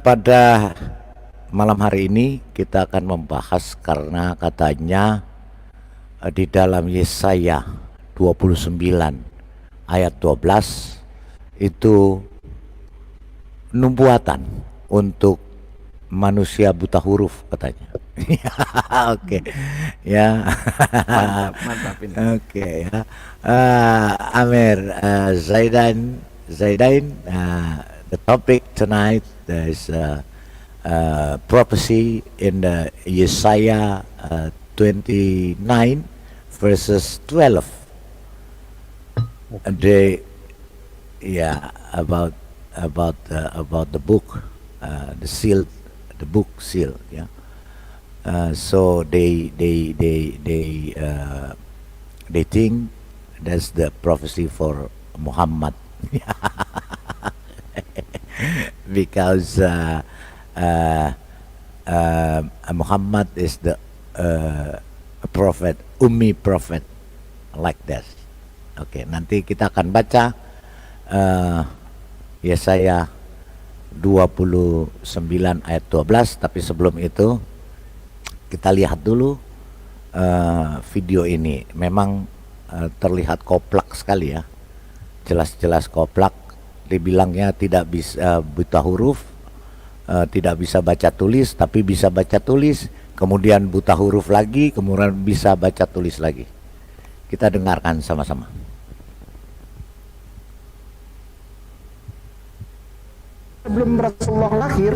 Pada malam hari ini kita akan membahas karena katanya di dalam Yesaya 29 ayat 12 itu nubuatan untuk manusia buta huruf katanya. Oke, ya. Mantap ini. Oke, ya. Amir, Zaidain, the topic tonight is prophecy in the Yesaya 29 verses 12. And about the book, the seal, the book seal. Yeah. So they think that's the prophecy for Muhammad. Because Muhammad is the prophet, Ummi prophet, like that. Oke, nanti kita akan baca Yesaya 29 ayat 12, tapi sebelum itu kita lihat dulu video ini. Memang terlihat koplak sekali ya, jelas-jelas koplak. Dibilangnya tidak bisa buta huruf, tidak bisa baca tulis, tapi bisa baca tulis, kemudian buta huruf lagi, kemudian bisa baca tulis lagi. Kita dengarkan sama-sama. Sebelum Rasulullah lahir,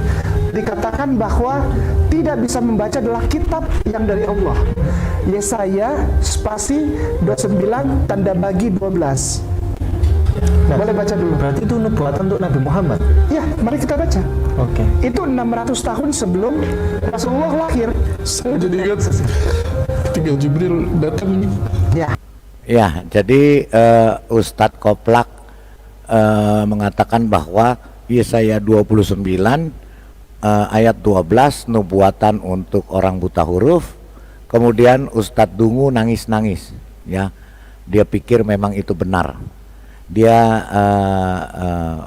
dikatakan bahwa tidak bisa membaca adalah kitab yang dari Allah. Yesaya spasi 29 tanda bagi 12. Boleh baca dulu. Berarti itu nubuatan untuk Nabi Muhammad. Ya, mari kita baca. Oke. Itu 600 tahun sebelum Rasulullah lahir. Saya jadi ingat ketika Jibril datang ini. Ya, jadi Ustadz Koplak mengatakan bahwa Yesaya 29 ayat 12 nubuatan untuk orang buta huruf. Kemudian Ustadz Dungu nangis-nangis, ya. Dia pikir memang itu benar. Dia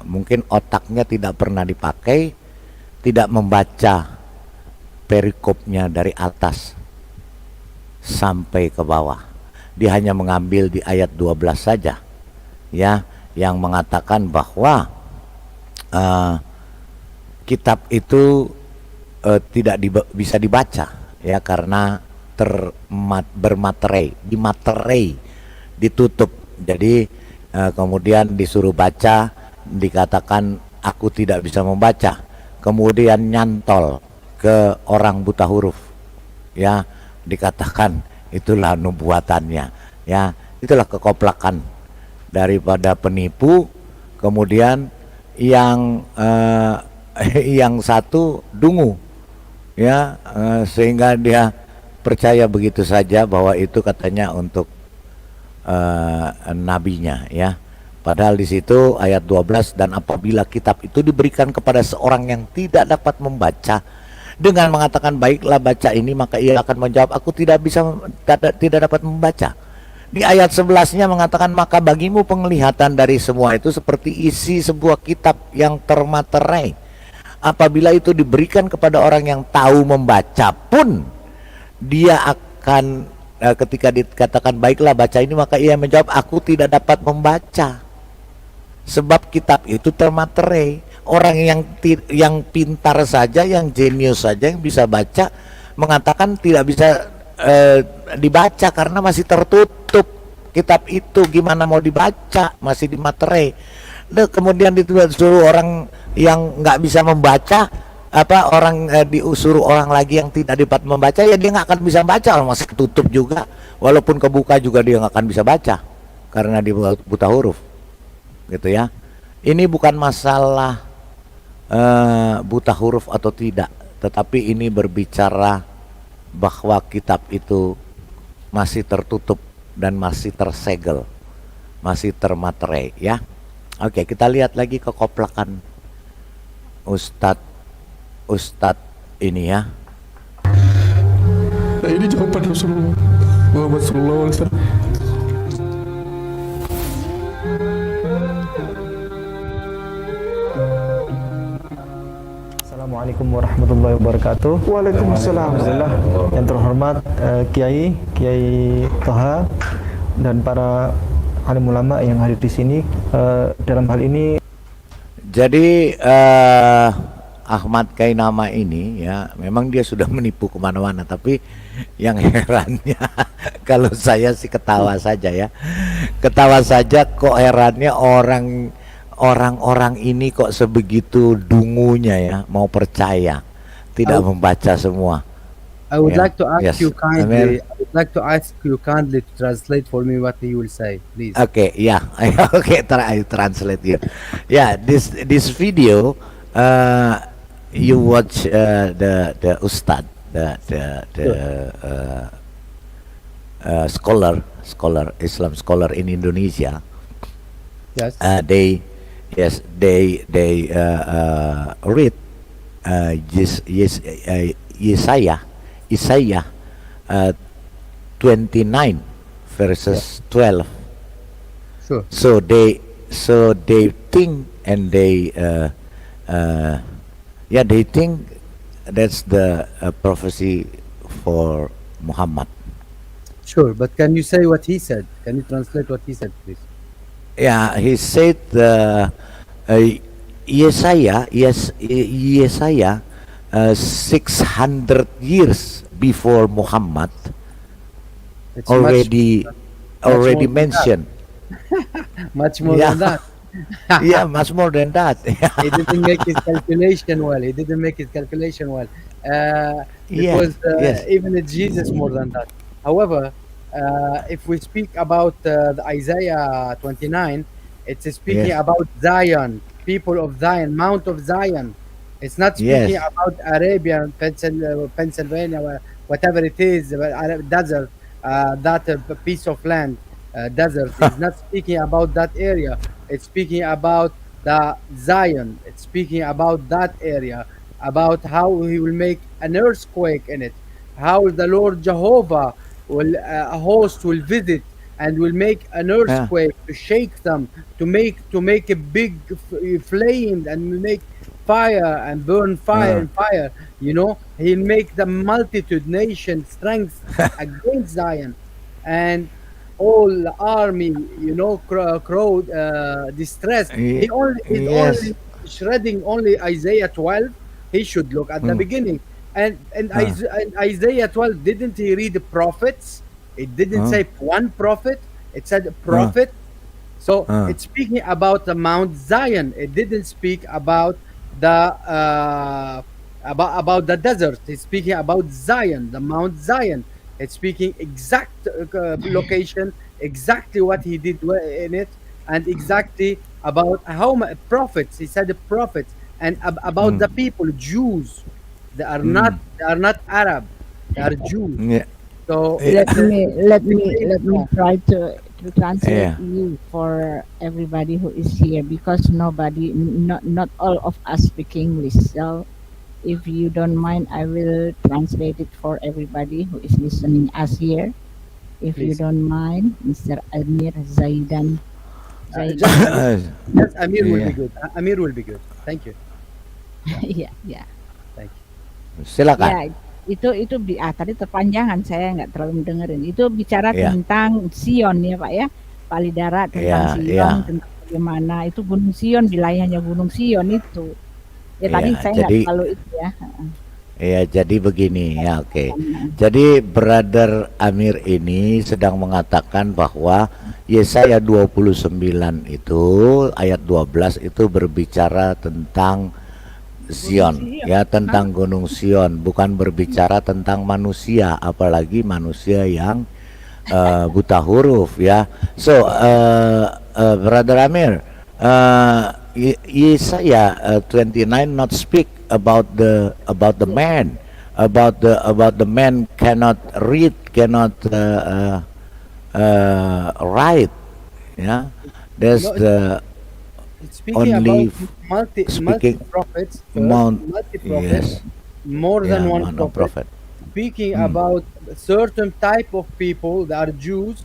mungkin otaknya tidak pernah dipakai, tidak membaca perikopnya dari atas sampai ke bawah. Dia hanya mengambil di ayat 12 saja, ya, yang mengatakan bahwa kitab itu tidak bisa dibaca, ya, karena bermaterai, dimaterai, ditutup. Jadi kemudian disuruh baca, dikatakan aku tidak bisa membaca, kemudian nyantol ke orang buta huruf, ya, dikatakan itulah nubuatannya, ya. Itulah kekoplakan daripada penipu. Kemudian yang satu dungu, ya, sehingga dia percaya begitu saja bahwa itu katanya untuk nabinya, ya. Padahal di situ ayat 12, dan apabila kitab itu diberikan kepada seorang yang tidak dapat membaca dengan mengatakan baiklah baca ini, maka ia akan menjawab aku tidak dapat membaca. Di ayat 11-nya mengatakan maka bagimu penglihatan dari semua itu seperti isi sebuah kitab yang termaterai. Apabila itu diberikan kepada orang yang tahu membaca pun, dia akan ketika dikatakan baiklah baca ini, maka ia menjawab aku tidak dapat membaca. Sebab kitab itu termaterai. Orang yang pintar saja, yang jenius saja, yang bisa baca, mengatakan tidak bisa dibaca karena masih tertutup kitab itu. Gimana mau dibaca, masih dimaterai. Kemudian disuruh orang yang nggak bisa membaca, disuruh orang lagi yang tidak dapat membaca, ya dia nggak akan bisa baca, masih ketutup juga. Walaupun kebuka juga dia nggak akan bisa baca karena dia buta huruf, gitu ya. Ini bukan masalah buta huruf atau tidak, tetapi ini berbicara bahwa kitab itu masih tertutup dan masih tersegel, masih termaterai, ya. Oke, kita lihat lagi kekoplakan Ustadz ini, ya. Nah, ini jawaban Rasulullah Muhammad SAW. Assalamualaikum warahmatullahi wabarakatuh. Waalaikumsalam. Alhamdulillah, yang terhormat Kiai Toha dan para alim ulama yang hadir di sini. Dalam hal ini Jadi Ahmad Kainama ini ya memang dia sudah menipu kemana-mana, tapi yang herannya kalau saya sih ketawa saja ya, ketawa saja kok herannya orang-orang ini kok sebegitu dungunya ya mau percaya, tidak membaca semua. I would Yeah. like to ask Yes. you kindly. Amir. I would like to ask you kindly to translate for me what he will say, please. Okay, yeah, okay, I translate you. Yeah, this video, you watch the ustad, scholar, Islam scholar in Indonesia. Yes. They read Isaiah 29 verses 12. Sure. So they think and they think that's the prophecy for Muhammad. Sure. But can you say what he said? Can you translate what he said, please? Yeah, he said Yesaya 600 years before Muhammad It's already more than that. mentioned. much more Yeah. than that. Yeah, much more than that. He didn't make his calculation well. Because yes. even Jesus more than that. However, if we speak about the Isaiah 29, it's speaking Yes. about Zion, people of Zion, Mount of Zion. It's not speaking Yes. about Arabia, Pennsylvania, whatever it is, desert, that piece of land, desert. It's not speaking about that area. It's speaking about the Zion. It's speaking about that area, about how he will make an earthquake in it, how the Lord Jehovah will a host will visit and will make an earthquake to shake them, to make a big flame and make fire and burn fire and fire. You know, he'll make the multitude nation strength against Zion, and all the army, you know, crowd distressed. He only is Yes. only shredding only Isaiah 12. He should look at the beginning. And Isaiah 12, didn't he read the prophets? It didn't say one prophet. It said prophet. So it's speaking about the Mount Zion. It didn't speak about the about the desert. It's speaking about Zion, the Mount Zion. It's speaking exact location, exactly what he did in it, and exactly about how prophets. He said the prophets, and about the people, Jews. They are not Arab. They are Jews. Yeah. So let me try to translate Yeah. you for everybody who is here, because not all of us speak English. So if you don't mind, I will translate it for everybody who is listening us here. If you Please. don't mind, Mr. Amir Zaidan. Yes, Amir will Yeah. be good. Amir will be good. Thank you. Ya. Thank you. Silakan. Ya, itu tadi terpanjangan, saya nggak terlalu dengerin. Itu bicara Ya. tentang Sion ya Pak ya, Palidara, tentang Ya, Sion, ya. tentang bagaimana itu Gunung Sion, wilayahnya Gunung Sion itu. Ya tadi Ya, saya nggak jadi- terlalu itu ya. Ya, jadi begini ya, oke. Jadi Brother Amir ini sedang mengatakan bahwa Yesaya 29 itu ayat 12 itu berbicara tentang Sion, ya, tentang Gunung Sion, bukan berbicara tentang manusia, apalagi manusia yang buta huruf ya. So Brother Amir, Yesaya 29 not speak about the man, about the man cannot read, cannot write, yeah. That's No, the It's speaking Only about multi prophets, Mount, multi prophets, yes, more yeah, than one man of prophet. prophet. Speaking about a certain type of people that are Jews,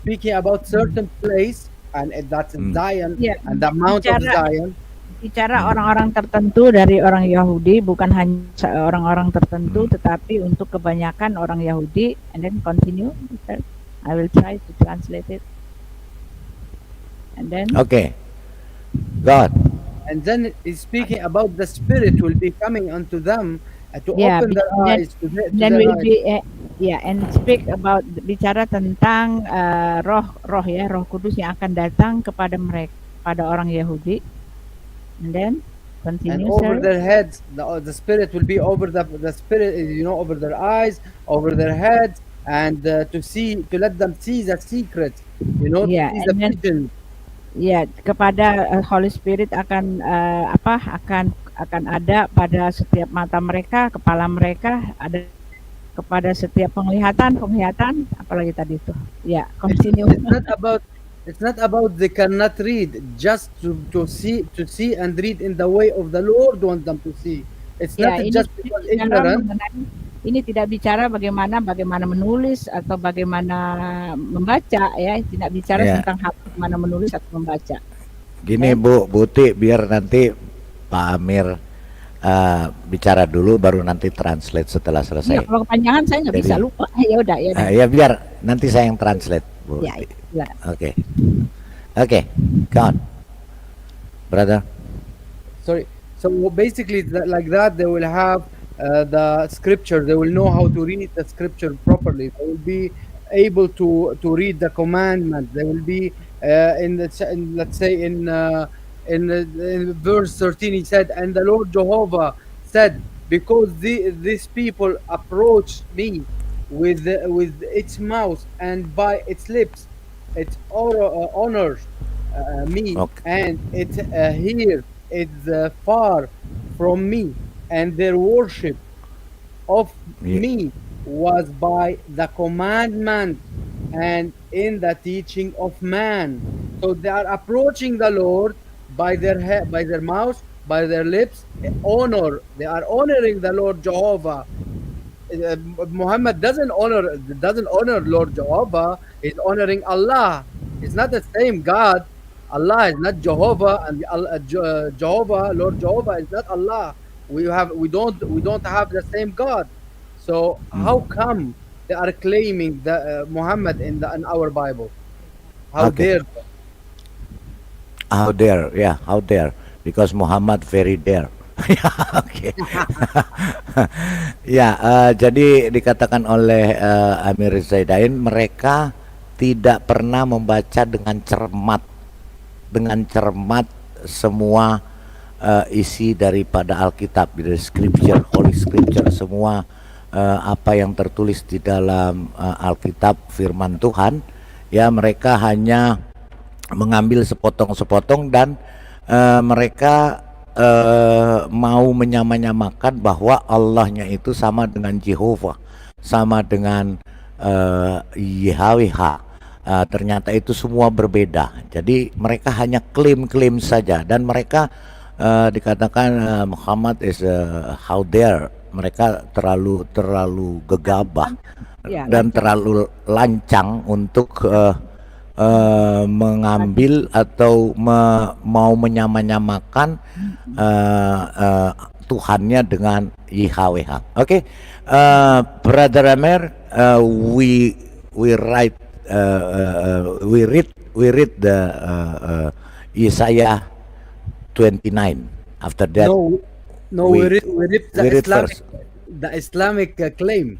speaking about certain place, and that's Zion Yeah, and the Mount of bicara- Zion. bicara orang-orang tertentu dari orang Yahudi, bukan hanya orang-orang tertentu, tetapi untuk kebanyakan orang Yahudi. And then continue. I will try to translate it. And then Okay. God. And then he's speaking about the Spirit will be coming unto them to Yeah, open their then- eyes to then their will eyes. be and speak about, bicara tentang roh Kudus yang akan datang kepada mereka, pada orang Yahudi. And then And continue, over sir. their heads, the Spirit will be over the Spirit, over their eyes, over their heads, and to let them see the secrets, to Yeah, see the and then- vision. Ya, kepada Holy Spirit akan akan ada pada setiap mata mereka, kepala mereka, ada kepada setiap penglihatan, apalagi tadi itu. Ya, continue. It's not about they cannot read, just to see and read in the way of the Lord want them to see. It's Ya, not ini just tidak because bicara ignorant. ini tidak bicara bagaimana menulis atau bagaimana membaca, ya, tidak bicara Ya. tentang hal bagaimana menulis atau membaca. Gini Bu Buti, biar nanti Pak Amir bicara dulu, baru nanti translate setelah Ya, selesai. kalau kepanjangan saya nggak bisa, Jadi- lupa. Ya udah. Ya biar nanti saya yang translate Bu. Ya, silakan. Oke, go on, brother. Sorry. So basically, like that, they will have the scripture. They will know how to read the scripture properly. They will be able to read the commandment. They will be let's say in verse 13, he said, "And the Lord Jehovah said, because these people approached me with its mouth and by its lips, it honors me, Okay. and it here is far from me, and their worship of Yeah. me was by the commandment and in the teaching of man." So they are approaching the Lord by their head, by their mouth, by their lips. They are honoring the Lord Jehovah. Muhammad doesn't honor Lord Jehovah. He's honoring Allah. It's not the same God. Allah is not Jehovah, and Jehovah, Lord Jehovah is not Allah. We don't have the same God. So how come they are claiming the Muhammad in our Bible? How Okay. dare they? How dare, because Muhammad very dare. Oke. Jadi dikatakan oleh Amir Zaidain, mereka tidak pernah membaca dengan cermat semua isi daripada Alkitab, dari Scripture, Holy Scripture, semua apa yang tertulis di dalam Alkitab, firman Tuhan. Ya, mereka hanya mengambil sepotong-sepotong dan mereka mau menyamakan bahwa Allahnya itu sama dengan Jehovah, sama dengan Yahweh. Ternyata itu semua berbeda. Jadi mereka hanya klaim-klaim saja, dan mereka dikatakan Muhammad is how dare, mereka terlalu gegabah Ya, dan terlalu lancang untuk mengambil atau mau menyamakan Tuhannya dengan Yahweh. Oke, Brother Amir, we read the Isaiah 29. After that, No, we- we read we read the Islamic claim,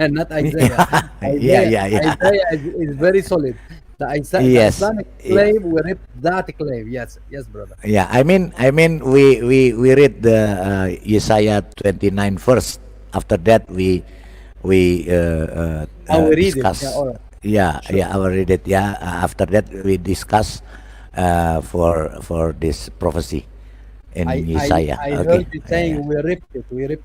not Isaiah. Yeah. Isaiah is very solid. The Yes. Islamic claim, we read that claim. Yes, brother. yeah, I mean, we read the Isaiah 29 first. After that, we We read it. discuss. Yeah, all right. I will read it. Yeah, after that we discuss for this prophecy in Isaiah. I heard you saying we ripped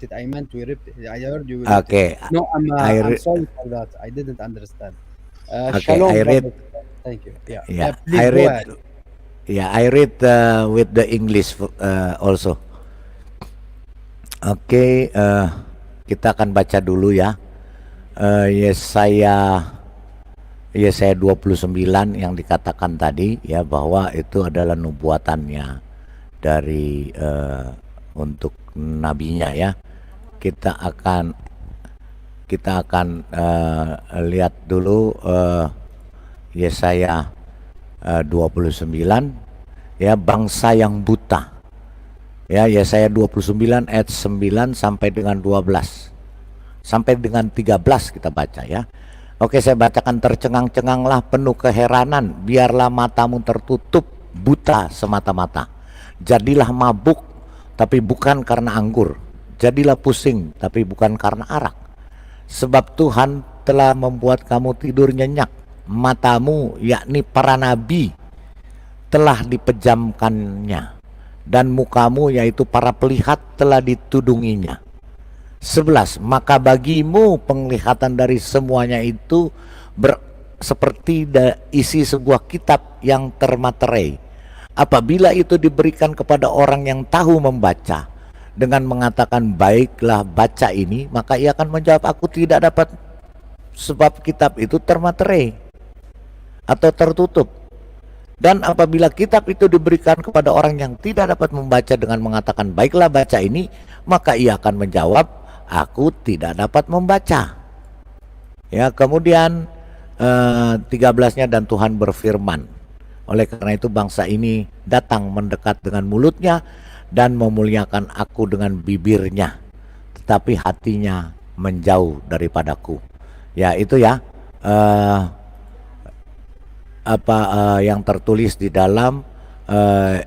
it. I meant we ripped it. I heard you. ripped Okay. it. No, I'm I sorry for that. I didn't understand. Okay, Shalom, I read- brother. Thank you. Yeah. Yeah, Please I go read. ahead. Yeah, I read with the English also. Oke, kita akan baca dulu ya. Yesaya 29 yang dikatakan tadi ya, bahwa itu adalah nubuatannya dari untuk nabinya ya. Kita akan lihat dulu Yesaya 29 ya, bangsa yang buta. Ya, Yesaya 29 ayat 9 sampai dengan 12. Sampai dengan 13 kita baca ya. Oke, saya bacakan. Tercengang-cenganglah penuh keheranan, biarlah matamu tertutup, buta semata-mata. Jadilah mabuk, tapi bukan karena anggur. Jadilah pusing, tapi bukan karena arak. Sebab Tuhan telah membuat kamu tidur nyenyak. Matamu, yakni para nabi, telah dipejamkannya. Dan mukamu, yaitu para pelihat, telah ditudunginya. 11. Maka bagimu penglihatan dari semuanya itu seperti isi sebuah kitab yang termaterai. Apabila itu diberikan kepada orang yang tahu membaca, dengan mengatakan baiklah baca ini, maka ia akan menjawab, aku tidak dapat, sebab kitab itu termaterai atau tertutup. Dan apabila kitab itu diberikan kepada orang yang tidak dapat membaca dengan mengatakan baiklah baca ini, maka ia akan menjawab, aku tidak dapat membaca. Ya, kemudian 13-nya, dan Tuhan berfirman, oleh karena itu bangsa ini datang mendekat dengan mulutnya dan memuliakan aku dengan bibirnya, tetapi hatinya menjauh daripadaku. Ya, itu ya yang tertulis di dalam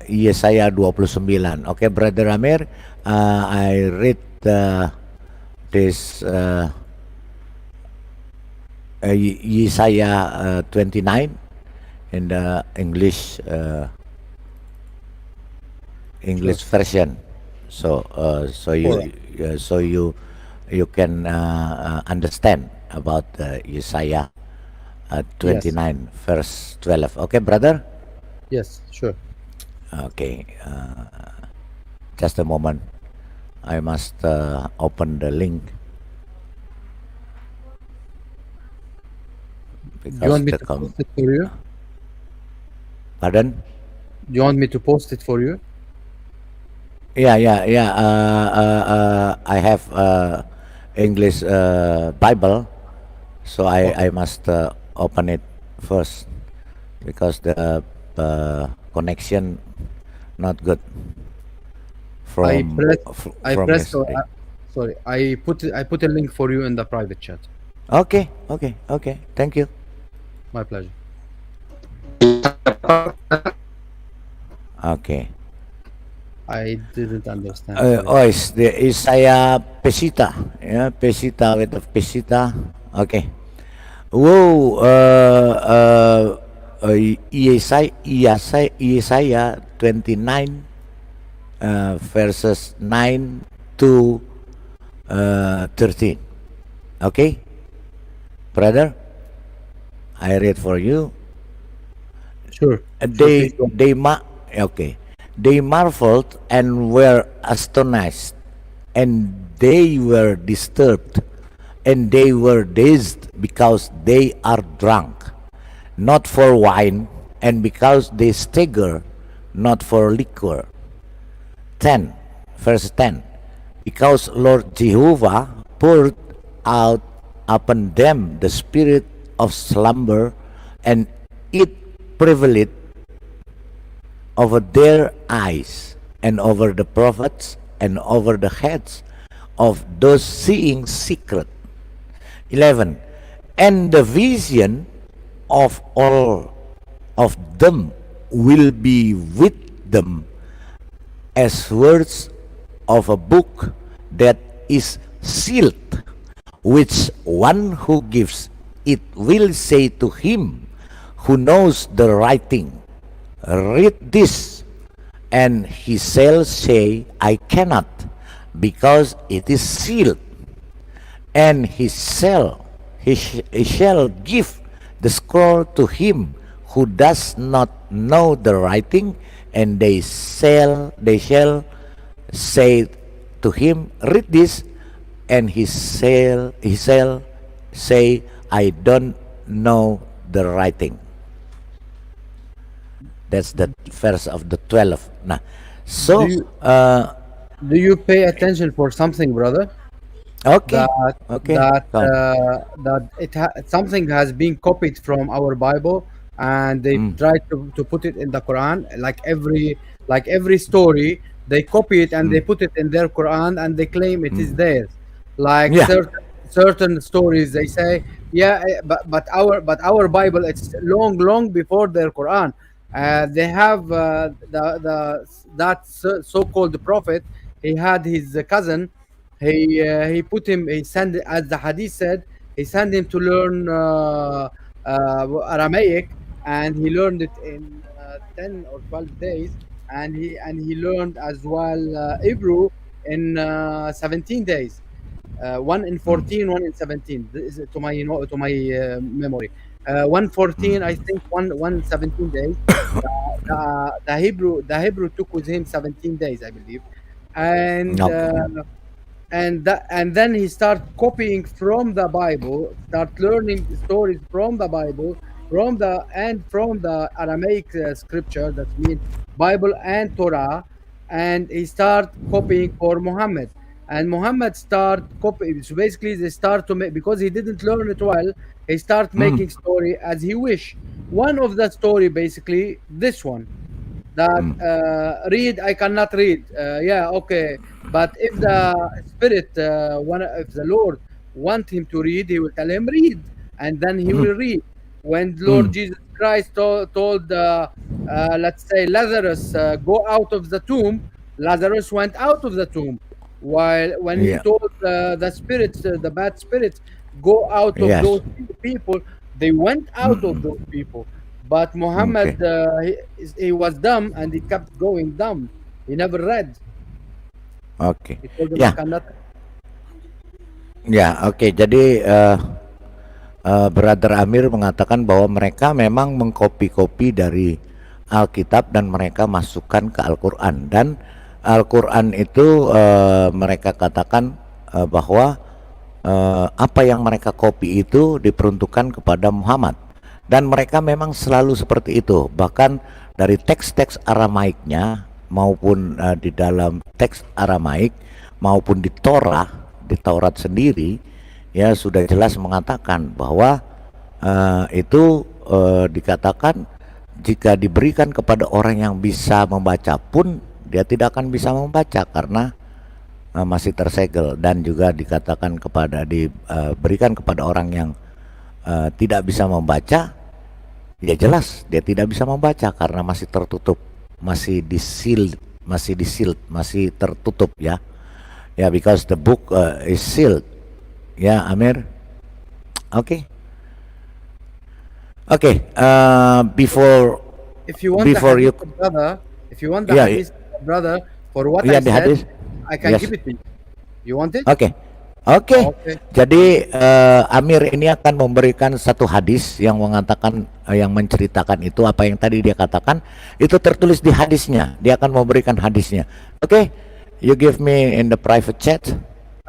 Yesaya 29. Oke, Brother Amir, I read this Yesaya 29 in the English version, so you can understand about Yesaya 29 verse 12. Okay, brother? Yes, sure. Okay, just a moment. I must open the link. Do you want me to post it for you? Pardon? Do you want me to post it for you? Yeah. I have English Bible, so I must open it first because the connection not good I from pressed. yesterday. Sorry, I put a link for you in the private chat. Okay. Thank you. My pleasure. Okay. I didn't understand. It's the Isaiah Pesita, yeah, Pesita with the Pesita. Okay. Whoa, Isaiah 29 verses 9 to 13. Okay, brother, I read for you. Sure. They marveled and were astonished, and they were disturbed, and they were dazed because they are drunk, not for wine, and because they stagger, not for liquor. 10, verse 10. Because Lord Jehovah poured out upon them the spirit of slumber, and it prevailed over their eyes, and over the prophets, and over the heads of those seeing secret. 11. And the vision of all of them will be with them as words of a book that is sealed, which one who gives it will say to him who knows the writing, read this, and he shall say, I cannot, because it is sealed. And he shall give the scroll to him who does not know the writing, and they shall say to him, read this, and he shall say, I don't know the writing. That's the verse of the 12. Nah, So, Do you pay attention for something, brother? okay, That okay, that go on. something has been copied from our Bible, and they try to put it in the Quran. Like every story, they copy it and they put it in their Quran, and they claim it is theirs. Like Yeah. certain stories, they say, yeah, but our Bible, it's long before their Quran. They have that so-called prophet. He had his cousin. He put him. He sent, as the hadith said, he sent him to learn Aramaic, and he learned it in 10 or 12 days, and he learned as well Hebrew in 17 days. One in 14, one in 17. This is to my memory. One 14, I think. One 17 days. The Hebrew took with him 17 days, I believe, and Okay. and then he start copying from the Bible, start learning stories from the Bible, from the Aramaic scripture, that means Bible and Torah, and he start copying for Muhammad. And Muhammad start copying. So basically, they start to make, because he didn't learn it well. He start making story as he wish. One of the story, basically, this one, that read, I cannot read. Yeah, okay. But if the spirit, if the Lord want him to read, he will tell him read, and then he will read. When Lord Jesus Christ told let's say, Lazarus, go out of the tomb, Lazarus went out of the tomb. While when he Yeah. told the spirits, the bad spirits, go out of Yes. those people, they went out of those people. But Muhammad, Okay. he was dumb, and he kept going dumb. He never read. Okay. He told them, I Ya, cannot. ya, oke. Jadi Brother Amir mengatakan bahwa mereka memang mengkopi-kopi dari Alkitab dan mereka masukkan ke Al-Quran, dan Al-Quran itu mereka katakan bahwa apa yang mereka kopi itu diperuntukkan kepada Muhammad, dan mereka memang selalu seperti itu. Bahkan dari teks-teks Aramaiknya maupun di dalam teks Aramaik maupun di Taurat sendiri, ya sudah jelas mengatakan bahwa itu dikatakan jika diberikan kepada orang yang bisa membaca pun dia tidak akan bisa membaca karena masih tersegel, dan juga dikatakan diberikan kepada orang yang tidak bisa membaca, ya jelas dia tidak bisa membaca karena masih tertutup, masih disealed, masih tertutup, ya. Ya, because the book is sealed. Ya, Amir. Okay. Okay. Before If you want before the you, hadith, brother, if you want the yeah, hadith, brother, for what yeah, I the said, hadith. I can Yes. give it to you. You want it? Oke. Oke. Okay. Jadi Amir ini akan memberikan satu hadis yang mengatakan yang menceritakan itu apa yang tadi dia katakan itu tertulis di hadisnya. Dia akan memberikan hadisnya. Oke. You give me in the private chat.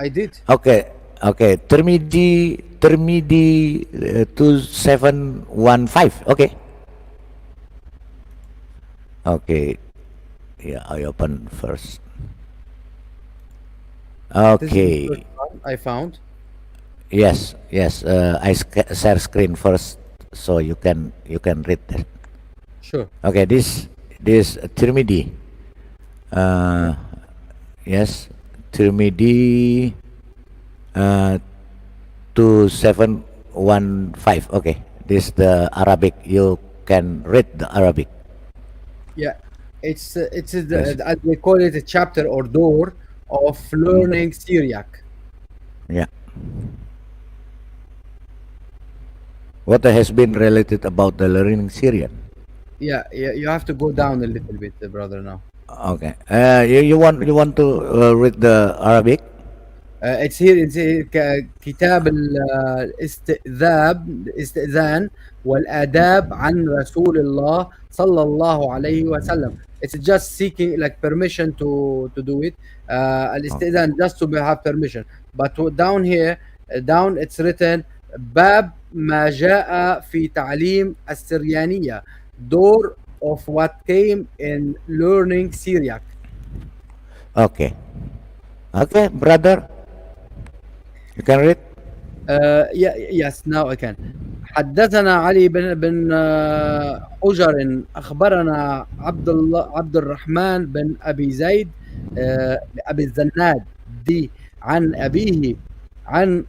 I did. Oke. Oke. Termidi 2715. Oke. Oke. Yeah, I open first. This is the Okay. first one I found. Yes, yes. I share screen first, so you can read that. Sure. Okay, this Tirmidhi. Yes, Tirmidhi 2715. Okay, this the Arabic. You can read the Arabic. Yeah. It's Yes. as they call it, a chapter or door of learning Syriac. Yeah. What has been related about the learning Syrian? Yeah, you have to go down a little bit, brother. Now Okay. You want to read the Arabic? it's here. It's كتاب الاستئذان والآداب عن رسول الله صلى الله عليه وسلم. It's just seeking like permission to do it. الاستئذان, just to have permission. But down here, down it's written باب ما جاء في تعليم السريانية, door of what came in learning Syriac. Okay. Okay, brother. You can read? Yes, now I can. حدثنا علي بن حجر أخبرنا عبد الرحمن بن أبي زيد أبي الزناد دي عن أبيه عن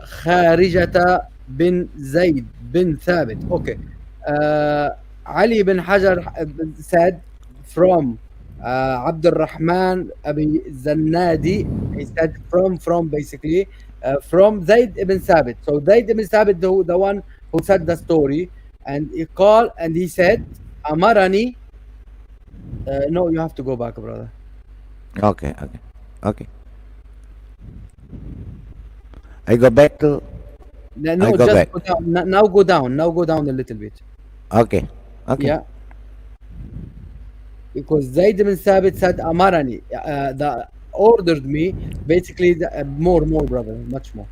خارجة بن زيد بن ثابت. Okay. Ali bin Hajar said from Abd al-Rahman Abi Zannadi, he said from basically from Zayd ibn Thabit. So Zayd ibn Thabit, the one who said the story, and he called and he said, Amarani. No, you have to go back, brother. Okay. I go back to. No, I go just back. go down. Now go down. Now go down a little bit. Okay. Yeah. Because Zayd ibn Thabit said Amarani, ordered me, basically more brother, much more.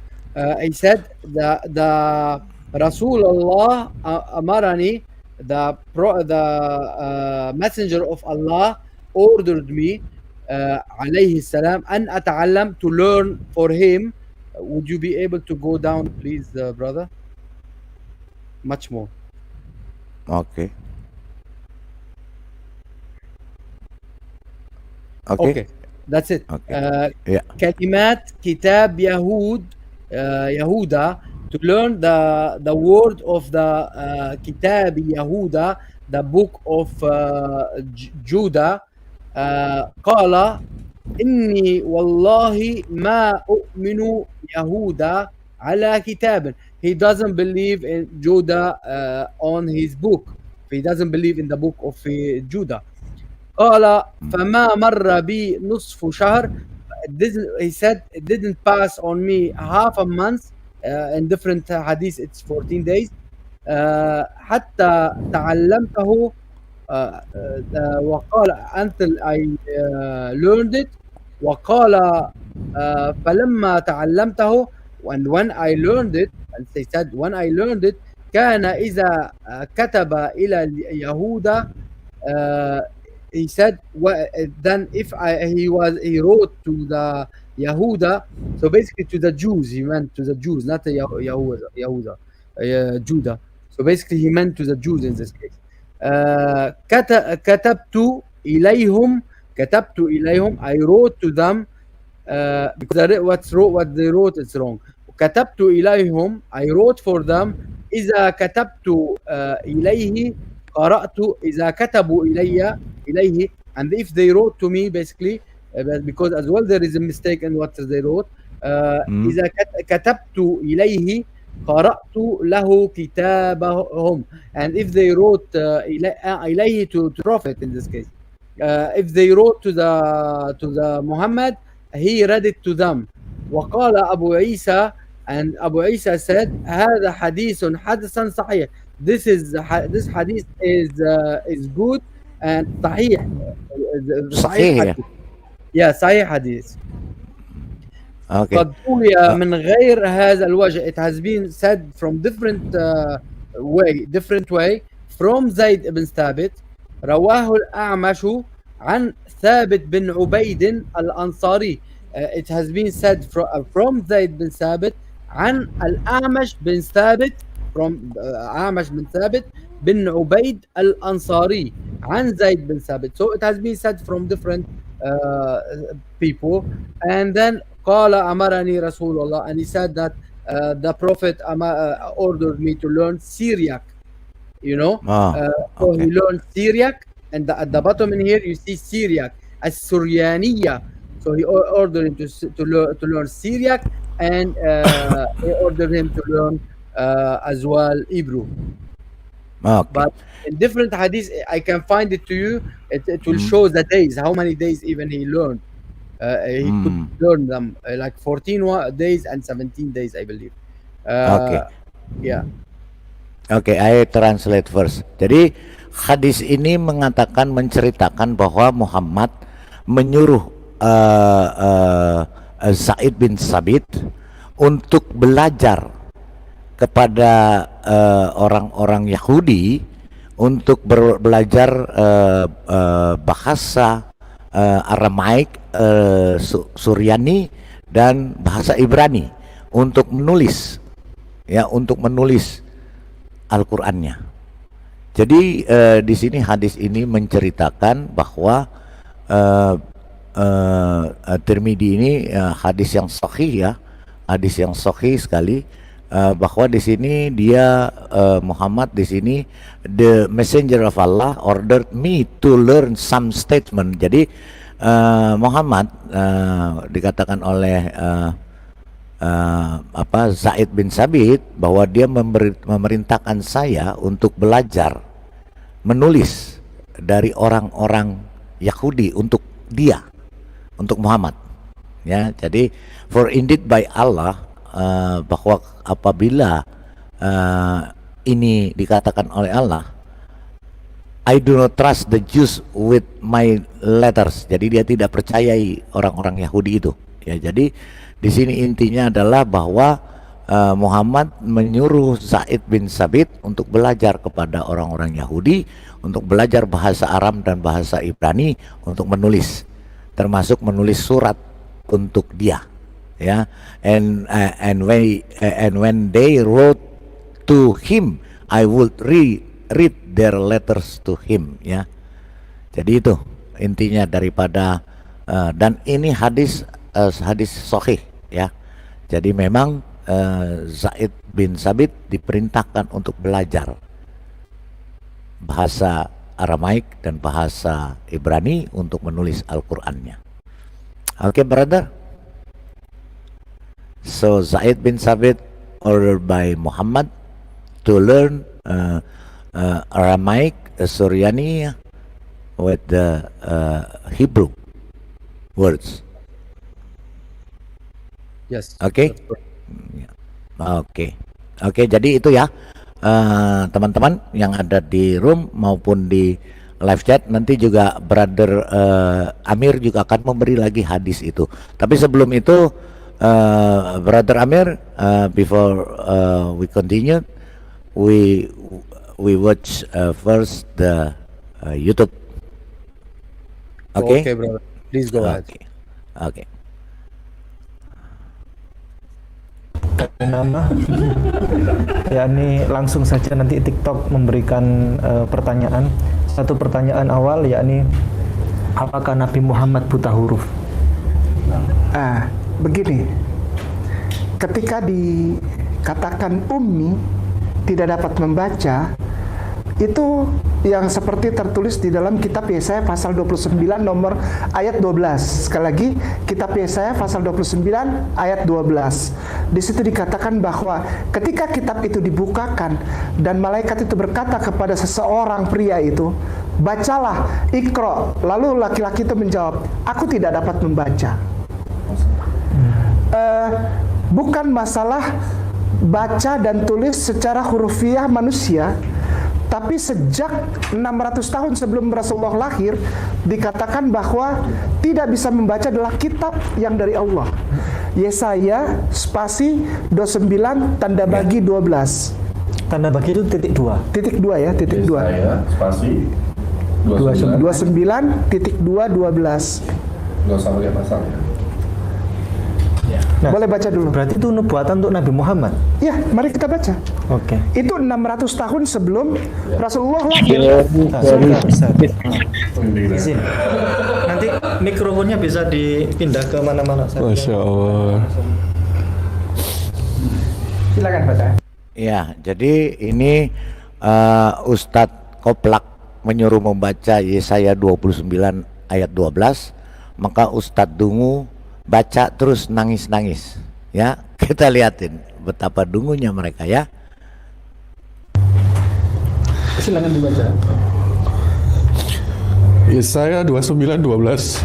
He said the Rasulullah Amarani, the messenger of Allah ordered me alayhi salam an ata'allam, to learn for him. Would you be able to go down please, brother? Much more. Okay. Okay, that's it. Okay. Yeah. Kalimat Kitab Yahuda, to learn the word of the Kitab Yahuda, the book of Judah. قال إني والله ما أؤمن يهودا على كتاب. He doesn't believe in Judah on his book. He doesn't believe in the book of Judah. قال فما مر بي نصف شهر. He said it didn't pass on me half a month. In different hadith it's 14 days. حتى تعلمته وقال until I learned it. وقال فلما تعلمته, and when I learned it, and they said when I learned it, كان إذا كتب إلى يهودا, he said then if he wrote to the Yehuda, so basically to the Jews, he meant to the Jews, not the Yehuda, Judah. So basically he meant to the Jews in this case. كتبت إليهم, I wrote to them, because what they wrote is wrong. كتبت إليهم, I wrote for them. إذا كتبت إليه قرأت, إذا كتبوا إليه, and if they wrote to me, basically, because as well there is a mistake in what they wrote. إذا كتبت إليه قرأت له كتابهم, and if they wrote إليه to prophet in this case, if they wrote to the Muhammad, he read it to them. وقال أبو عيسى, and Abu Isa said هذا حديث حدثا صحيح. This hadith is good and صحيح. صحيح. Yeah, صحيح hadith. Okay. قد روي من غير هذا الوجه. It has been said from different way from Zayd ibn Thabit. رواه الأعمش عن ثابت بن عبيد الأنصاري. It has been said from Zayd bin Thabit عن الأعمش بن ثابت, from أعمش بن ثابت بن عبيد الأنصاري عن زيد بن ثابت. So it has been said from different people. And then قال أمرني رسول الله, and he said that the Prophet ordered me to learn Syriac. You know, so he learned Syriac, and at the bottom in here you see Syriac as Suryaniya. So he ordered him to learn Syriac, and he ordered him to learn as well Hebrew. Okay. But in different hadiths, I can find it to you. It will show the days, how many days even he learned. He could learn them like 14 days and 17 days, I believe. Okay. Yeah. Oke, I translate first. Jadi hadis ini menceritakan bahwa Muhammad menyuruh Zaid bin Sabit untuk belajar kepada orang-orang Yahudi untuk belajar bahasa Aramaik, Suryani dan bahasa Ibrani untuk menulis, ya, untuk menulis Al-Qur'annya. Jadi di sini hadis ini menceritakan bahwa Tirmidzi ini hadis yang sahih, ya, hadis yang sahih sekali, bahwa di sini dia Muhammad di sini, the messenger of Allah ordered me to learn some statement. Jadi Muhammad dikatakan oleh Zaid bin Sabit bahwa dia memerintahkan saya untuk belajar menulis dari orang-orang Yahudi untuk dia, untuk Muhammad, ya. Jadi for indeed by Allah, bahwa apabila ini dikatakan oleh Allah, I do not trust the Jews with my letters. Jadi dia tidak percayai orang-orang Yahudi itu, ya. Jadi di sini intinya adalah bahwa Muhammad menyuruh Zaid bin Sabit untuk belajar kepada orang-orang Yahudi, untuk belajar bahasa Aram dan bahasa Ibrani, untuk menulis, termasuk menulis surat untuk dia, ya. And when they wrote to him, I would read their letters to him, ya. Jadi itu intinya daripada dan ini hadis sahih, ya. Jadi memang Zaid bin Sabit diperintahkan untuk belajar bahasa Aramaik dan bahasa Ibrani untuk menulis Al-Qur'annya. Okay, brother. So Zaid bin Sabit ordered by Muhammad to learn Aramaic, Suryani with the Hebrew words. Yes. Oke. Oke, jadi itu ya, teman-teman yang ada di room maupun di live chat. Nanti juga brother Amir juga akan memberi lagi hadis itu. Tapi sebelum itu, brother Amir, before we continue, we watch first the YouTube. Okay, brother. Please go ahead. Okay. Nama yakni langsung saja nanti TikTok memberikan pertanyaan. Satu pertanyaan awal yakni, apakah Nabi Muhammad buta huruf? Begini, ketika dikatakan ummi, tidak dapat membaca, itu yang seperti tertulis di dalam kitab Yesaya pasal 29 nomor ayat 12. Sekali lagi, kitab Yesaya pasal 29 ayat 12. Di situ dikatakan bahwa ketika kitab itu dibukakan dan malaikat itu berkata kepada seseorang pria itu, bacalah, Iqra. Lalu laki-laki itu menjawab, aku tidak dapat membaca. Bukan masalah baca dan tulis secara hurufiah manusia, tapi sejak 600 tahun sebelum Rasulullah lahir dikatakan bahwa tidak bisa membaca adalah kitab yang dari Allah. Yesaya spasi 29 tanda bagi 12. Tanda bagi itu titik 2. Titik 2 ya, titik 2. Yesaya spasi 29 titik 2 12. Nggak usah pakai pasal ya. Nah, Boleh baca dulu. berarti itu nubuatan untuk Nabi Muhammad. Ya, mari kita baca. Oke. Itu 600 tahun sebelum Rasulullah lahir. Izin. Nanti mikrofonnya bisa dipindah ke mana-mana saja. Masya Allah. Silakan baca. Ya, jadi ini Ustadz Koplak menyuruh membaca Yesaya 29 ayat 12, maka Ustadz Dungu baca terus nangis-nangis, ya. Kita liatin betapa dungunya mereka, ya. Silakan dibaca. Yesaya 29:12.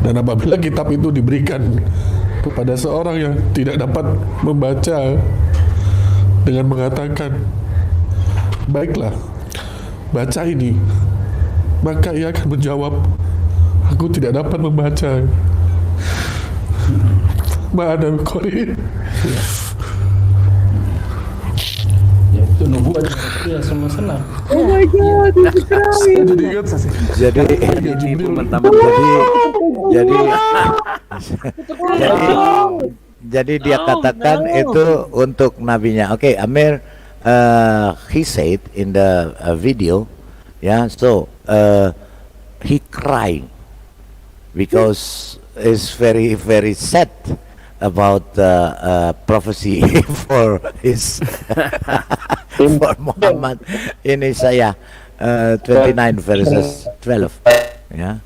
Dan apabila kitab itu diberikan kepada seorang yang tidak dapat membaca dengan mengatakan, baiklah, baca ini, maka ia akan menjawab, aku tidak dapat membaca. Ma'ana qari. itu nubuat ya semua senang. Oh my God, he's crying. Jadi ingat Jadi Jibril jadi jadi jadi dia katakan itu untuk nabinya. Oke, Amir, he said in the video, so he crying because it's very very sad about prophecy for his for Muhammad in Isaiah 29 verses 12. Yeah,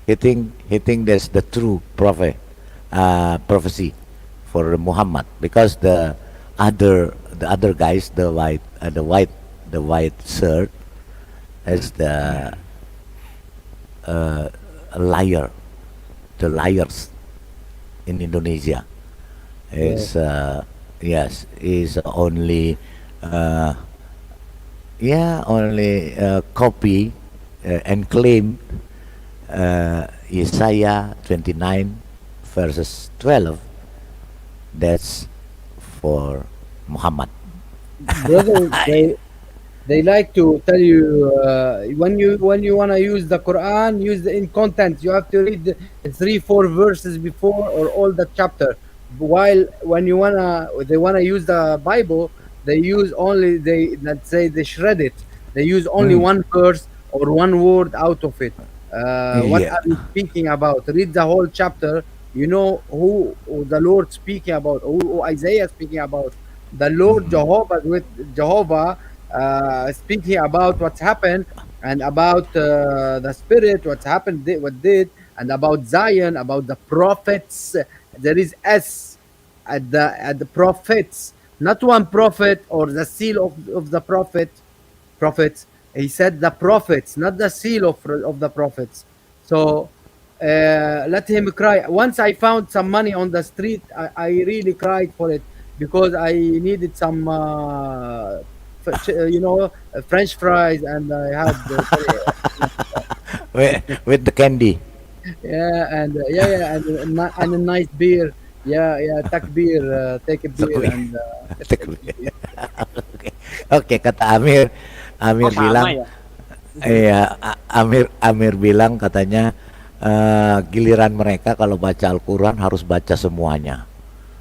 he think that's the true prophecy for Muhammad, because the other guys, the white shirt, is the liar, the liars in Indonesia is yes, is only copy and claim Isaiah 29 verses 12, that's for Muhammad. Brother, they like to tell you when you want to use the Quran, use the in content. You have to read the 3-4 verses before or all the chapter. While when they wanna use the Bible, they use only let's say they shred it. They use only one verse or one word out of it. What Yeah. are you speaking about? Read the whole chapter. You know who the Lord speaking about, who Isaiah speaking about. The Lord Jehovah speaking about what's happened, and about the Spirit, what's happened, what did, and about Zion, about the prophets. There is S at the prophets, not one prophet or the seal of the prophets. He said the prophets, not the seal of the prophets. So let him cry. Once I found some money on the street, I really cried for it, because I needed some French fries, and I had with the candy. and and a nice beer. Takbir, take a beer, and Oke, kata Amir bilang, iya, Amir bilang katanya giliran mereka kalau baca Al-Quran harus baca semuanya,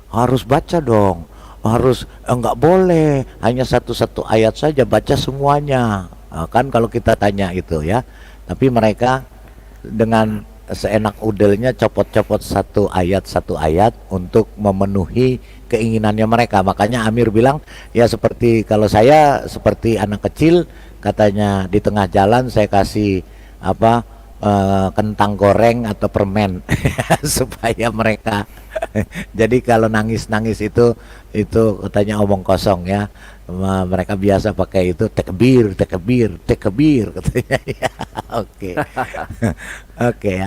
harus baca dong, harus enggak boleh hanya satu ayat saja, baca semuanya. Kan kalau kita tanya itu ya, tapi mereka dengan seenak udelnya copot-copot satu ayat untuk memenuhi keinginannya mereka. Makanya Amir bilang, ya seperti kalau saya seperti anak kecil, katanya di tengah jalan saya kasih kentang goreng atau permen supaya mereka jadi kalau nangis itu katanya omong kosong ya. Mereka biasa pakai itu tekbir katanya. Oke. Oke ya.